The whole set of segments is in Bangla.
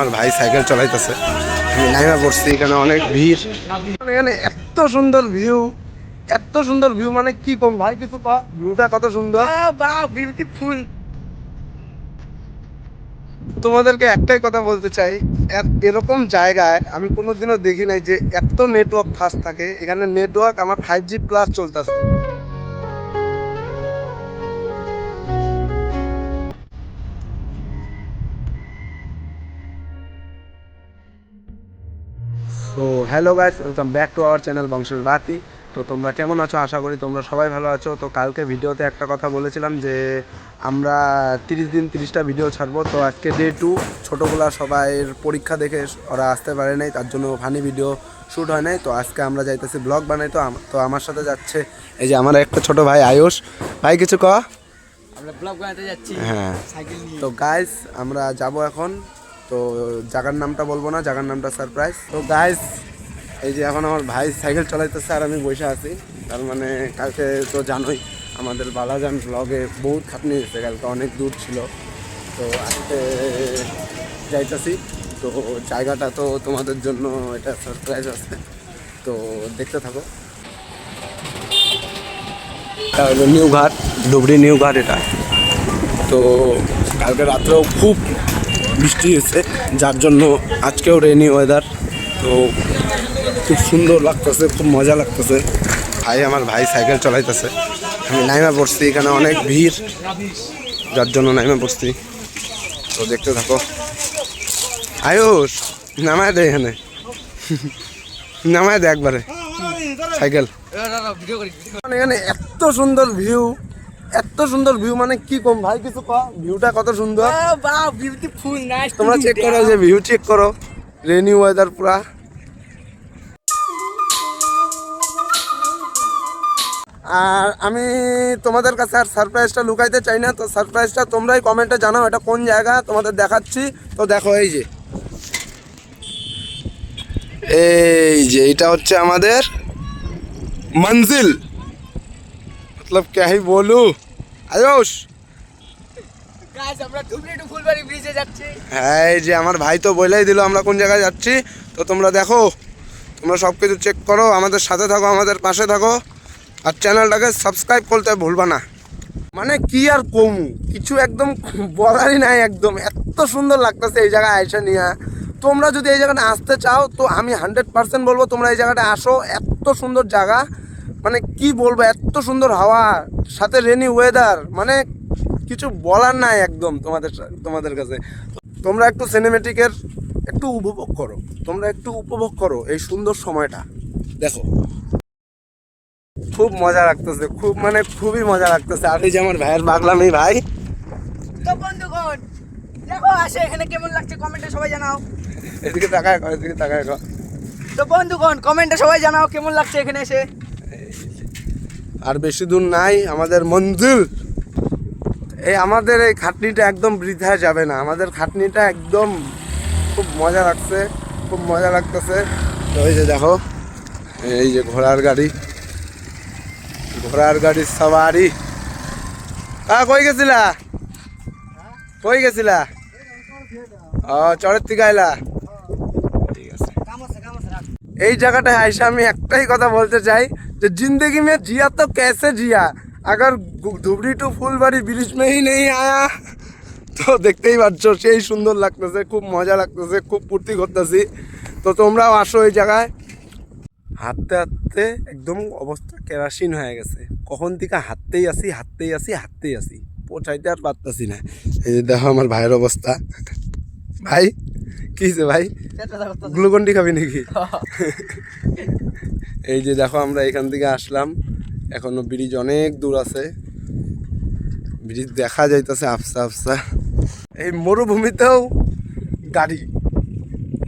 আমার ভাই সাইকেল চালাইতেছে, আমি নাইমা পড়ছি। এখানে অনেক ভিড়, এখানে এত সুন্দর ভিউ, এত সুন্দর ভিউ, মানে কি কম ভাই, কিছু ভিউটা কত সুন্দর, বিউটিফুল। তোমাদেরকে একটাই কথা বলতে চাই, এরকম জায়গায় আমি কোনোদিনও দেখি নাই যে এত নেটওয়ার্ক ফাস্ট থাকে। এখানে নেটওয়ার্ক আমার 5G+ চলতেছে। তো hello guys, welcome back to our channel বংশের বাতি। তো তোমরা কেমন আছো? আশা করি তোমরা সবাই ভালো আছো। তো কালকে ভিডিওতে একটা কথা বলেছিলাম যে আমরা 30 দিন 30টা ভিডিও ছাড়বো। তো আজকে ডে 2, ছোটোগুলা সবাইয়ের পরীক্ষা দেখে ওরা আসতে পারে নাই, তার জন্য ফানি ভিডিও শ্যুট হয় নাই। তো আজকে আমরা যাইতেছি ব্লগ বানাই। তো আমার সাথে যাচ্ছে এই যে আমার একটা ছোট ভাই আয়ুষ। ভাই কিছু ক। আমরা ব্লগ বানাতে যাচ্ছি, হ্যাঁ, সাইকেল নিয়ে। তো গাইস আমরা যাব এখন। তো জায়গার নামটা বলবো না, জায়গার নামটা সারপ্রাইজ। তো গাইস এই যে এখন আমার ভাই সাইকেল চালাইতেছে আর আমি বসে আছি। তার মানে কালকে তো জানোই আমাদের বালাজান ব্লগে বহুত খাটনি হয়েছে, কালকে অনেক দূর ছিল। তো আজকে যাইতেছি। তো জায়গাটা তো তোমাদের জন্য এটা সারপ্রাইজ আছে, তো দেখতে থাকো। এটা হলো নিউ ঘাট, ধুবড়ি নিউ ঘাট এটা। তো কালকে রাত্রেও খুব বৃষ্টি হয়েছে, যার জন্য আজকেও রেনি ওয়েদার। তো খুব সুন্দর লাগতেছে, খুব মজা লাগতেছে। আমার ভাই সাইকেল চালাইতেছে, আমি নাইমা পড়ছি। এখানে অনেক ভিড়, যার জন্য নাইমা পড়ছি। তো দেখতে থাকো। আয়ুষ নামায় দে, এখানে নামায় দে একবারে সাইকেল। এখানে এত সুন্দর ভিউ, এত সুন্দর ভিউ, মানে কি কম ভাই, কিছু ক। ভিউটা কত সুন্দর, বিউটিফুল, নাইস। তোমরা চেক করো, যে ভিউ চেক করো, রেনি ওয়েদার পুরা। আর আমি তোমাদের কাছে আর সারপ্রাইজটা লুকাইতে চাই না। তো সারপ্রাইজটা তোমরাই কমেন্টে জানাও এটা কোন জায়গা, তোমাদের দেখাচ্ছি। তো দেখো এই যে এটা হচ্ছে আমাদের মঞ্জিল, মতলব क्या ही बोलूं আয়ুষ। গাইস আমরা ধুবড়ি টু ফুলবাড়ি ব্রিজে যাচ্ছি। হ্যাঁ, এই যে আমার ভাই তো বলেই দিল আমরা কোন জায়গায় যাচ্ছি। তো তোমরা দেখো, তোমরা সব কিছু চেক করো, আমাদের সাথে থাকো, আমাদের পাশে থাকো, আর চ্যানেলটাকে সাবস্ক্রাইব করতে ভুলবা না। মানে কি আর কমু, কিছু একদম বলারই নাই। একদম এত সুন্দর লাগতেছে এই জায়গায় আইসা নিয়ে। তোমরা যদি এই জায়গাটা আসতে চাও তো আমি 100% বলবো তোমরা এই জায়গাটা আসো। এত সুন্দর জায়গা, মানে কি বলবো, এত সুন্দর হাওয়া, সাথে রেনি ওয়েদার, মানে কিছু বলার নাই একদম তোমাদের কাছে। তোমরা একটু সিনেমেটিকের একটু উপভোগ করো, তোমরা একটু উপভোগ করো এই সুন্দর সময়টা। দেখো খুব মজা লাগতেছে, খুব মানে খুবই মজা লাগতেছে। আর এই যে আমার ভাইয়ের পাগলামি ভাই। তো বন্ধুগণ দেখো আসে এখানে কেমন লাগছে কমেন্টে সবাই জানাও। এদিকে তাকায় কর, এদিকে তাকায় কর। তো বন্ধুগণ কমেন্টে সবাই জানাও কেমন লাগছে এখানে এসে। আর বেশি দূর নাই আমাদের মঞ্জিল। আমাদের এই খাটনিটা একদম বৃথা যাবে না, আমাদের খাটনিটা একদম খুব মজা লাগছে, খুব মজা লাগতেছে। তো এই যে দেখো, এই যে ঘোড়ার গাড়ির সওয়ারি। কই গেছিলা, কই গেছিলা? ও চরের থেকে আইলা, ঠিক আছে। এই জায়গাটায় আইসা আমি একটাই কথা বলতে চাই যে जिंदगी में जिया तो कैसे जिया, अगर धुबड़ी टू फुलबाड़ी ब्रिज में ही नहीं आया। তো দেখতেই পাচ্ছ সেই সুন্দর লাগতেছে, খুব মজা লাগতেছে, খুব ফুর্তি করতেছি। তো তোমরাও আসো এই জায়গায়। হাঁটতে হাঁটতে একদম অবস্থা কেরাসিন হয়ে গেছে, কখন থেকে হাঁটতেই আসি, পৌঁছাইতে আর পারতাছি না। এই যে দেখো আমার ভাইয়ের অবস্থা। ভাই কি হয়েছে ভাই, গ্লুকন্ডি খাবি নাকি? এই যে দেখো আমরা এখান থেকে আসলাম, এখনো ব্রিজ অনেক দূর আছে, ব্রিজ দেখা যাইতেছে আফসা আফসা। এই মরুভূমিতেও গাড়ি,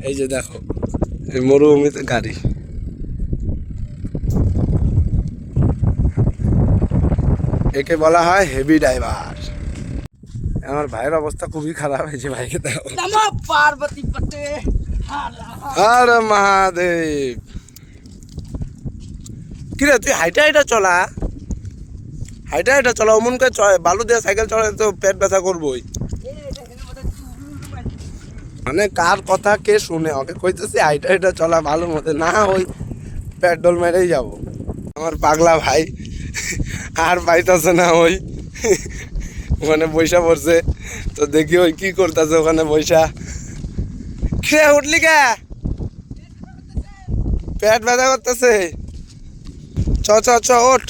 এই যে দেখো এই মরুভূমিতে গাড়ি। একে বলা হয় হেভি ড্রাইভার। আমার ভাইয়ের অবস্থা খুবই খারাপ হয়েছে, ভাইকে দেখো। পার্বতী পটে আর মহাদেব, কিরে তুই হাইটা চলা অমন করে বালু দিয়ে সাইকেল চলে তো পেট ব্যথা করবোই। মানে কার কথা কে শুনে, ওকে কইতেছি আইটা এটা চলা ভালো মতো না, ওই পেট্রোল মেরেই যাব। আমার পাগলা ভাই আর পাইতেছে না, ওই ওখানে বৈশা পড়ছে। তো দেখি ওই কি করতেছে ওখানে বৈশা। খেয়ে উঠলি কে? পেট ব্যথা করতেছে। চ চ চ ওঠ।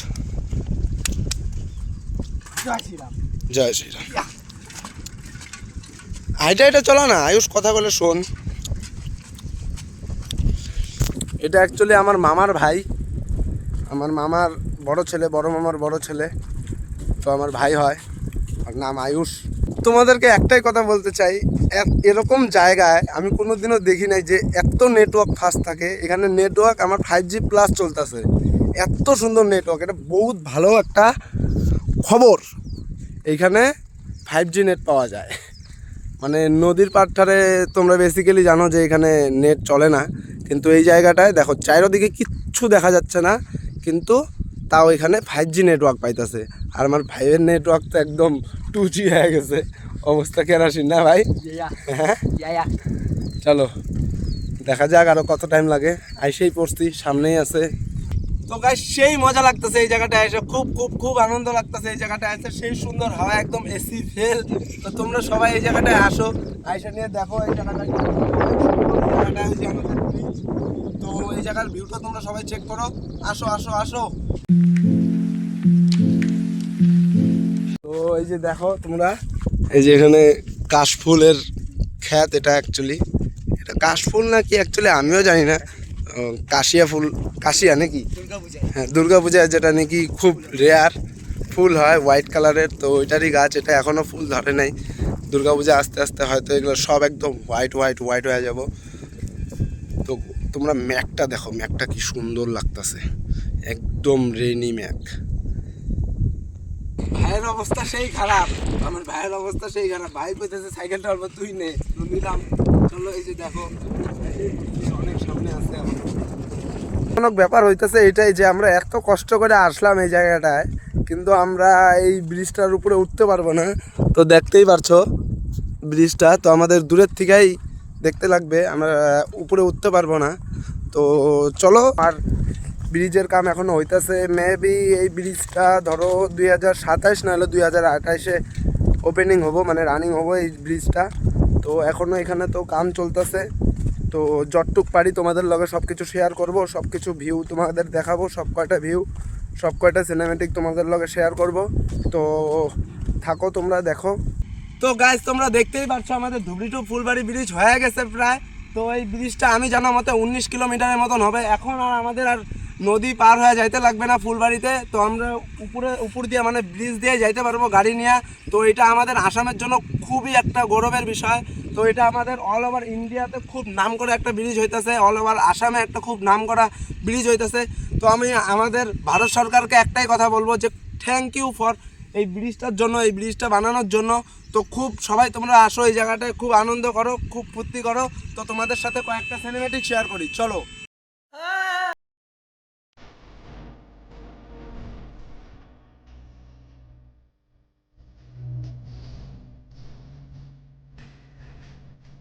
জয় শ্রীরাম। আইটা এটা চলো না আয়ুষ, কথা বলে শোন। এটা অ্যাকচুয়ালি আমার মামার ভাই, আমার মামার বড় ছেলে, বড় মামার বড় ছেলে। তো আমার ভাই হয়, আর নাম আয়ুষ। তোমাদেরকে একটাই কথা বলতে চাই, এরকম জায়গায় আমি কোনোদিনও দেখি নাই যে এত নেটওয়ার্ক ফাস্ট থাকে। এখানে নেটওয়ার্ক আমার 5G প্লাস চলতেছে, এত সুন্দর নেটওয়ার্ক। এটা বহুত ভালো একটা খবর। এইখানে 5G নেট পাওয়া যায়। মানে নদীর পাড়ধারে তোমরা বেসিক্যালি জানো যে এখানে নেট চলে না, কিন্তু এই জায়গাটায় দেখো চারিদিকে কিচ্ছু দেখা যাচ্ছে না, কিন্তু তাও এখানে 5G নেটওয়ার্ক পাইতেছে। আর আমার ভাইয়ের নেটওয়ার্ক তো একদম 2G হয়ে গেছে। অবস্থা কেরাসিন না ভাই? হ্যাঁ, চলো দেখা যাক আরো কত টাইম লাগে। আইসেই পড়ছি, সামনেই আছে। তো গাইস সেই মজা লাগতেছে এই জায়গাটায় এসে, খুব খুব খুব আনন্দ লাগতেছে এই জায়গাটায় এসে। সেই সুন্দর হাওয়া, একদম এসি ফেল। তো তোমরা সবাই এই জায়গাটায় আসো, আইসা নিয়ে দেখো এই জায়গাটা। তো এই জায়গার ভিউটা তোমরা সবাই চেক করো। আসো আসো আসো। তো এই যে দেখো তোমরা, এই যে এখানে কাশফুলের ক্ষেত। এটা অ্যাকচুয়ালি এটা কাশফুল না কি অ্যাকচুয়ালি আমিও জানি না। কাশিয়া ফুল, কাশিয়া নাকি? হ্যাঁ, দুর্গা পূজায় যেটা নাকি খুব রেয়ার ফুল হয় হোয়াইট কালারের, তো ওইটারই গাছ। এটা এখনও ফুল ধরে নাই। দুর্গা পূজা আস্তে আস্তে হয়তো এগুলো সব একদম হোয়াইট হোয়াইট হোয়াইট হয়ে যাব। তো তোমরা ম্যাঘটা দেখো, ম্যাঘটা কি সুন্দর লাগতেছে, একদম রেনি ম্যাঘ। ভাইয়ের অবস্থা সেই খারাপ, আমার ভাইয়ের অবস্থা সেই খারাপ। ভাই কইতেছে সাইকেলটা অল্প তুই নে, নিলাম। চলো এই যে দেখো অনেক সামনে আছে। অনেক ব্যাপার হইতেছে এটাই যে আমরা এত কষ্ট করে আসলাম এই জায়গাটায়, কিন্তু আমরা এই ব্রিজটার উপরে উঠতে পারবো না। তো দেখতেই পারছো ব্রিজটা, তো আমাদের দূরের থেকেই দেখতে লাগবে, আমরা উপরে উঠতে পারবো না। তো চলো। আর ব্রিজের কাম এখনও হইতেছে। মেবি এই ব্রিজটা ধরো 2027 নাহলে 2028-এ ওপেনিং হবো, মানে রানিং হবো এই ব্রিজটা। তো এখনও এখানে তো কাম চলতেছে। তো যতটুক পারি তোমাদের লগে সব কিছু শেয়ার করব, সব কিছু ভিউ তোমাদের দেখাবো, সব কয়টা ভিউ, সব কয়টা সিনেমেটিক তোমাদের লগে শেয়ার করব। তো থাকো তোমরা দেখো। তো গাইজ তোমরা দেখতেই পাচ্ছ আমাদের ধুবড়ি টু ফুলবাড়ি ব্রিজ হয়ে গেছে প্রায়। তো এই ব্রিজটা আমি জানা মতে 19 কিলোমিটারের মতন হবে। এখন আর আমাদের আর নদী পার হয়ে যাইতে লাগবে না ফুলবাড়িতে। তো আমরা উপর দিয়ে মানে ব্রিজ দিয়ে যাইতে পারবো গাড়ি নিয়ে। তো এটা আমাদের আসামের জন্য খুবই একটা গৌরবের বিষয়। তো এটা আমাদের অল ওভার ইন্ডিয়াতে খুব নাম করা একটা ব্রিজ হইতেছে, অল ওভার আসামে একটা খুব নাম করা ব্রিজ হইতেছে। তো আমি আমাদের ভারত সরকারকে একটাই কথা বলবো যে থ্যাংক ইউ ফর এই ব্রিজটার জন্য, এই ব্রিজটা বানানোর জন্য। তো খুব সবাই তোমরা আসো এই জায়গাটায়, খুব আনন্দ করো, খুব ফুর্তি করো। তো তোমাদের সাথে কয়েকটা সিনেমেটিক শেয়ার করি, চলো।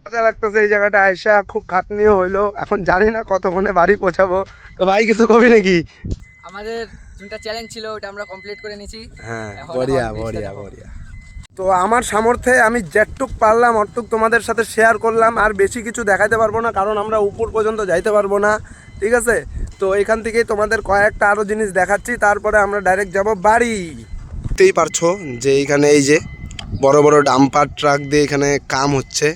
মজা লাগতেছে এই জায়গাটা আইসা, খুব খাটনিও হইলো। এখন জানি না কতক্ষণে বাড়ি পৌঁছাবো। তো ভাই কিছু কবি নাকি? আমাদের তিনটা চ্যালেঞ্জ ছিল, ওটা আমরা কমপ্লিট করে নিয়েছি। হ্যাঁ, বড়িয়া বড়িয়া বড়িয়া। তো আমার সামর্থ্যে আমি যেটুক পারলাম অতটুক তোমাদের সাথে শেয়ার করলাম। আর বেশি কিছু দেখাতে পারবো না, কারণ আমরা উপর পর্যন্ত যাইতে পারবো না, ঠিক আছে? তো এখান থেকেই তোমাদের কয়েকটা আরও জিনিস দেখাচ্ছি, তারপরে আমরা ডাইরেক্ট যাব বাড়ি। দেখতেই পারছো যে এখানে এই যে বড় বড় ডাম্পার ট্রাক দিয়ে এখানে কাম হচ্ছে।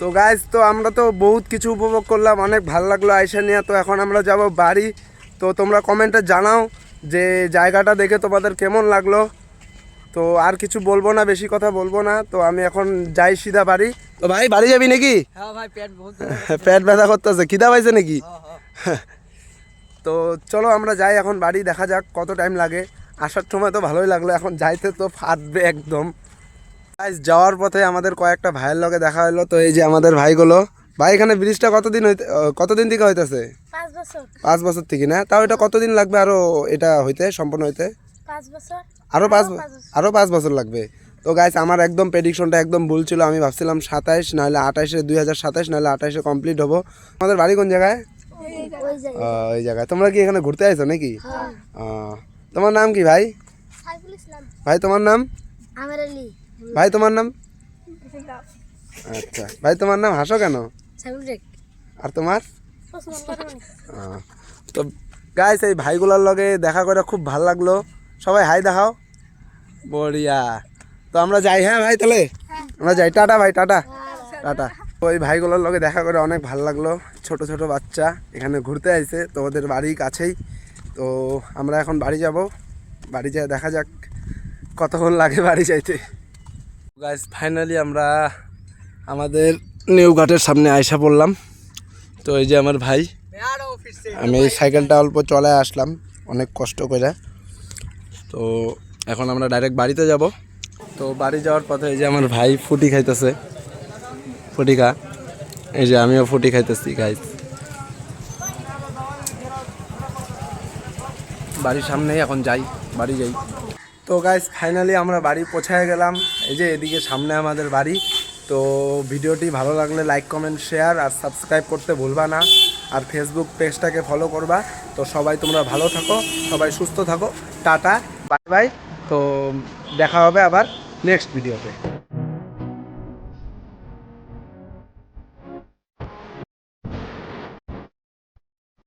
তো গাইজ তো আমরা তো বহুত কিছু উপভোগ করলাম, অনেক ভালো লাগলো আইসা নিয়ে। তো এখন আমরা যাব বাড়ি। তো তোমরা কমেন্টে জানাও যে জায়গাটা দেখে তোমাদের কেমন লাগলো। তো আর কিছু বলবো না, বেশি কথা বলবো না। তো আমি এখন যাই সিধা বাড়ি। তো ভাই বাড়ি যাবি নাকি? হ্যাঁ ভাই, পেট ব্যথা করতেছে, খিদা পাইছে নাকি? তো চলো আমরা যাই এখন বাড়ি, দেখা যাক কত টাইম লাগে। আসার সময় তো ভালোই লাগলো, এখন যাইতে তো ফাটবে একদম। যাওয়ার পথে আমাদের কয়েকটা ভাইয়ের লগে দেখা হলো। তো এই যে আমাদের ভাইগুলো। ভাই এখানে ব্রিজটা কতদিন থেকে হইতেছে? 5 বছর। 5 বছর থেকে না? তাও এটা কতদিন লাগবে আরো এটা হইতে, সম্পূর্ণ হইতে? 5 বছর আরো 5 বছর লাগবে। তো গাইস আমার একদম প্রেডিকশনটা একদম ভুল ছিল, আমি ভাবছিলাম 27 নাহলে 28-এ 2027 নাহলে 28-এ কমপ্লিট হবো। আমাদের বাড়ি কোন জায়গায়? ওই জায়গায়। তোমরা কি এখানে ঘুরতে আইছো নাকি? তোমার নাম কি ভাই? সাইফুল ইসলাম। ভাই তোমার নাম? আমির আলী। ভাই তোমার নাম? আচ্ছা ভাই তোমার নাম, হাসো কেন? সাইফুল শেখ। আর তোমার? ওসমান বরমনি। তো গাইস এই ভাইগুলোর লগে দেখা করে খুব ভালো লাগলো। সবাই হাই দেখাও। বড়িয়া। তো আমরা যাই, হ্যাঁ ভাই তাহলে আমরা যাই। টাটা ভাই, টাটা টাটা। ওই ভাইগুলোর লগে দেখা করে অনেক ভালো লাগলো। ছোট ছোট বাচ্চা এখানে ঘুরতে আইছে, তো ওদের বাড়ি কাছেই। তো আমরা এখন বাড়ি যাব, বাড়ি যেয়ে দেখা যাক কতক্ষণ লাগে বাড়ি যাইতে। গাইস ফাইনালি আমরা আমাদের নিউ ঘাটের সামনে আইসা পড়লাম। তো এই যে আমার ভাই, আমি এই সাইকেলটা অল্প চলে আসলাম অনেক কষ্ট করে। তো এখন আমরা ডাইরেক্ট বাড়িতে যাব। তো বাড়ি যাওয়ার পথে এই যে আমার ভাই ফুটি খাইতেছে, ফুটি খা। এই যে আমিও ফুটি খাইতেছি গাইস। বাড়ির সামনেই এখন যাই, বাড়ি যাই। তো গাইস ফাইনালি আমরা বাড়ি পৌঁছায় গেলাম। এই যে এদিকে সামনে আমাদের বাড়ি। তো ভিডিওটি ভালো লাগলে লাইক কমেন্ট শেয়ার আর সাবস্ক্রাইব করতে ভুলবা না। আর ফেসবুক পেজটাকে ফলো করবা। তো সবাই তোমরা ভালো থাকো, সবাই সুস্থ থাকো। Tata bye bye. তো দেখা হবে আবার নেক্সট ভিডিওতে।